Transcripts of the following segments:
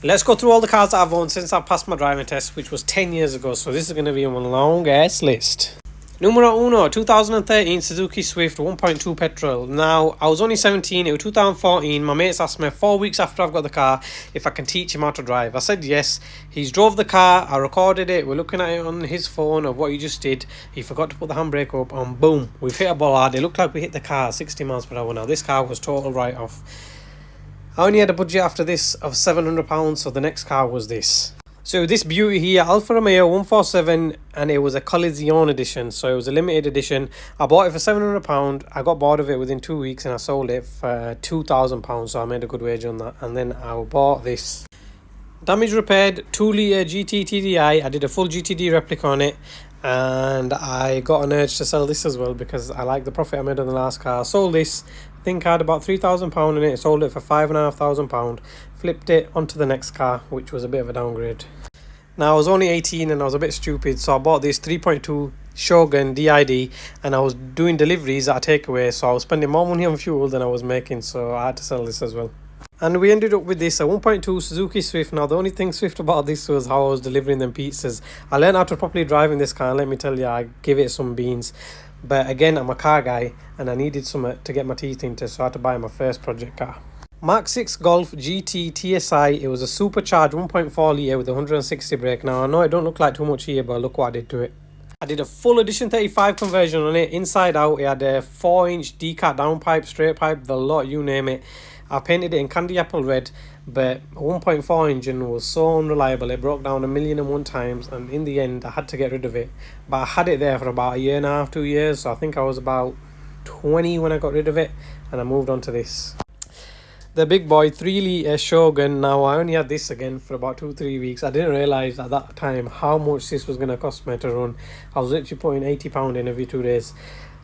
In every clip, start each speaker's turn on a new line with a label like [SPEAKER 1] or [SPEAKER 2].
[SPEAKER 1] Let's go through all the cars that I've owned since I passed my driving test, which was 10 years ago. So this is going to be one long ass list. Numero uno, 2013 Suzuki Swift 1.2 petrol. Now, I was only 17, it was 2014. My mates asked me 4 weeks after I've got the car if I can teach him how to drive. I said yes. He's drove the car, I recorded it, we're looking at it on his phone of what he just did. He forgot to put the handbrake up, and boom, we've hit a bollard. It looked like we hit the car at 60 miles per hour. Now, this car was total write-off. I only had a budget after this of £700, so the next car was this. So this beauty here, Alfa Romeo 147, and it was a Collision edition, so it was a limited edition. I bought it for £700. I got bored of it within 2 weeks and I sold it for £2,000, so I made a good wage on that. And then I bought this. Damage repaired 2 litre GT TDI. I did a full GTD replica on it, and I got an urge to sell this as well because I like the profit I made on the last car. I sold this, I think I had about £3,000 in it. I sold it for £5,500, flipped it onto the next car, which was a bit of a downgrade. Now I was only 18 and I was a bit stupid, so I bought this 3.2 Shogun DID, and I was doing deliveries at a takeaway, so I was spending more money on fuel than I was making, so I had to sell this as well. And we ended up with this, a 1.2 Suzuki Swift. Now the only thing Swift about this was how I was delivering them pizzas. I learned how to properly drive in this car, and let me tell you, I give it some beans. But again, I'm a car guy and I needed something to get my teeth into, so I had to buy my first project car. Mark 6 Golf GT TSI. It was a supercharged 1.4 litre with 160 brake. Now I know it don't look like too much here, but look what I did to it. I did a full edition 35 conversion on it. Inside out, it had a 4-inch decat downpipe, straight pipe, the lot, you name it. I painted it in candy apple red, but a 1.4 engine was so unreliable. It broke down 1,000,001 times, and in the end I had to get rid of it. But I had it there for about a year and a half, 2 years, so I think I was about 20 when I got rid of it, and I moved on to this. The big boy 3 litre Shogun. Now I only had this again for about 2-3 weeks. I didn't realise at that time how much this was going to cost me to run. I was literally putting £80 in every 2 days.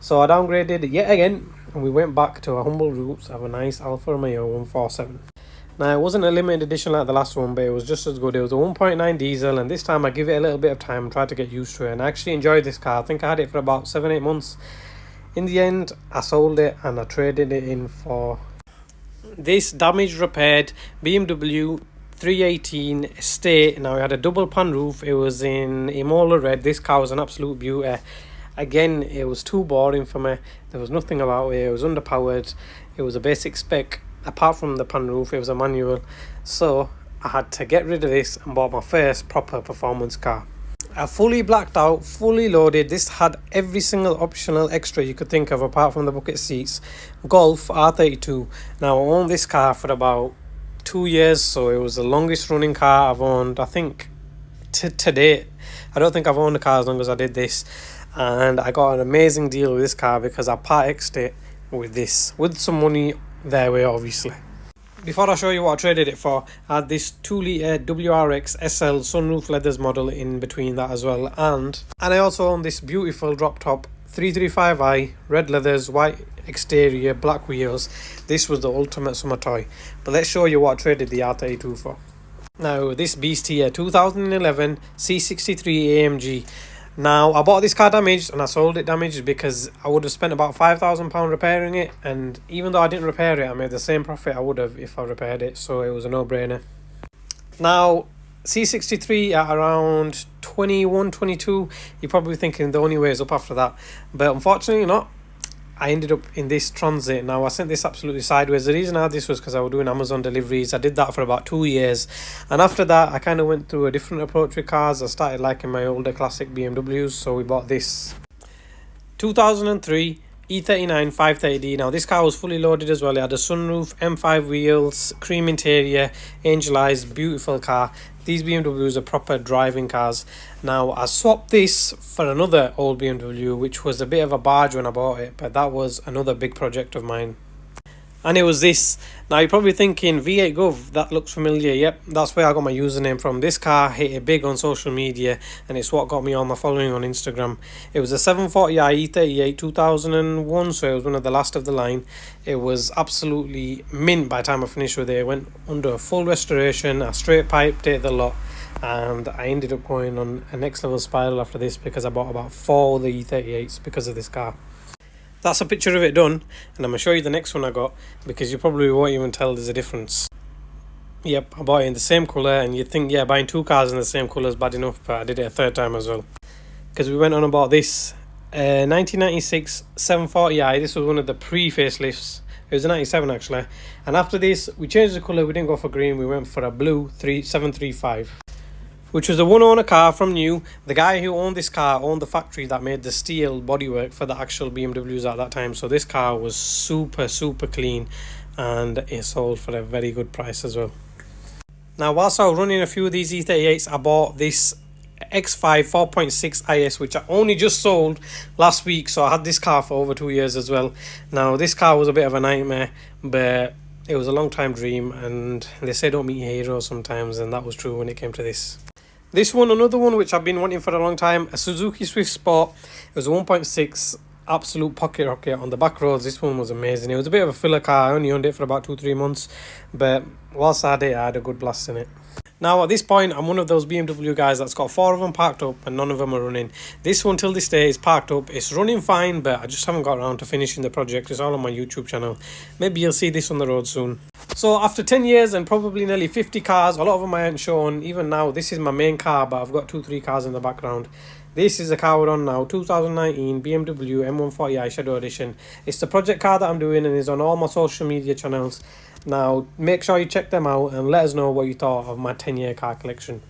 [SPEAKER 1] So I downgraded yet again, and we went back to our humble roots of a nice Alfa Romeo 147. Now it wasn't a limited edition like the last one, but it was just as good. It was a 1.9 diesel, and this time I give it a little bit of time and tried to get used to it, and I actually enjoyed this car. I think I had it for about 7-8 months. In the end, I sold it and I traded it in for this damaged repaired BMW 318 Estate. Now it had a double pan roof. It was in Imola red. This car was an absolute beauty. Again, it was too boring for me. There was nothing about it. It was underpowered. It was a basic spec. Apart from the pan roof, it was a manual. So I had to get rid of this and bought my first proper performance car. A fully blacked out, fully loaded. This had every single optional extra you could think of apart from the bucket seats. Golf R32. Now I owned this car for about 2 years, so it was the longest running car I've owned, I think, to date. I don't think I've owned a car as long as I did this. And I got an amazing deal with this car because I part X'd it with this, with some money their way, obviously. Before I show you what I traded it for, I had this 2 litre WRX SL sunroof leathers model in between that as well, and I also own this beautiful drop top 335i, red leathers, white exterior, black wheels. This was the ultimate summer toy. But let's show you what I traded the R32 for. Now this beast here, 2011 C63 AMG. Now, I bought this car damaged and I sold it damaged because I would have spent about £5,000 repairing it, and even though I didn't repair it, I made the same profit I would have if I repaired it, so it was a no-brainer. Now, C63 at around 21, 22, you're probably thinking the only way is up after that, but unfortunately not. I ended up in this Transit. Now I sent this absolutely sideways. The reason I had this was because I was doing Amazon deliveries. I did that for about 2 years, and after that I kind of went through a different approach with cars. I started liking my older classic BMWs, so we bought this 2003 E39 530D. Now this car was fully loaded as well. It had a sunroof, M5 wheels, cream interior, angel eyes, beautiful car. These BMWs are proper driving cars. Now I swapped this for another old BMW, which was a bit of a barge when I bought it, but that was another big project of mine. And it was this. Now you're probably thinking, V8 Gov, that looks familiar. Yep, that's where I got my username from. This car hit it big on social media, and it's what got me on my following on Instagram. It was a 740i E38 2001, so it was one of the last of the line. It was absolutely mint by the time I finished with it. It went under a full restoration. I straight piped it, the lot, and I ended up going on a next level spiral after this because I bought about 4 of the E38s because of this car. That's a picture of it done, and I'm going to show you the next one I got because you probably won't even tell there's a difference. Yep, I bought it in the same colour, and you'd think, yeah, buying two cars in the same colour is bad enough, but I did it a third time as well. Because we went on about this 1996 740i. This was one of the pre-facelifts. It was a 97 actually. And after this, we changed the colour. We didn't go for green. We went for a blue 735. Which was a one-owner car from new. The guy who owned this car owned the factory that made the steel bodywork for the actual BMWs at that time. So this car was super, super clean. And it sold for a very good price as well. Now, whilst I was running a few of these E38s, I bought this X5 4.6 IS, which I only just sold last week. So I had this car for over 2 years as well. Now, this car was a bit of a nightmare, but it was a long time dream. And they say don't meet your heroes sometimes, and that was true when it came to this. This one, another one which I've been wanting for a long time, a Suzuki Swift Sport. It was a 1.6 absolute pocket rocket on the back roads. This one was amazing. It was a bit of a filler car. I only owned it for about 2-3 months, but whilst I had it, I had a good blast in it. Now at this point, I'm one of those BMW guys that's got 4 of them parked up and none of them are running. This one till this day is parked up. It's running fine, but I just haven't got around to finishing the project. It's all on my YouTube channel. Maybe you'll see this on the road soon. So after 10 years and probably nearly 50 cars, a lot of them I haven't shown. Even now, this is my main car, but I've got 2-3 cars in the background. This is the car we're on now, 2019 BMW M140i Shadow Edition. It's the project car that I'm doing and is on all my social media channels. Now, make sure you check them out and let us know what you thought of my 10-year car collection.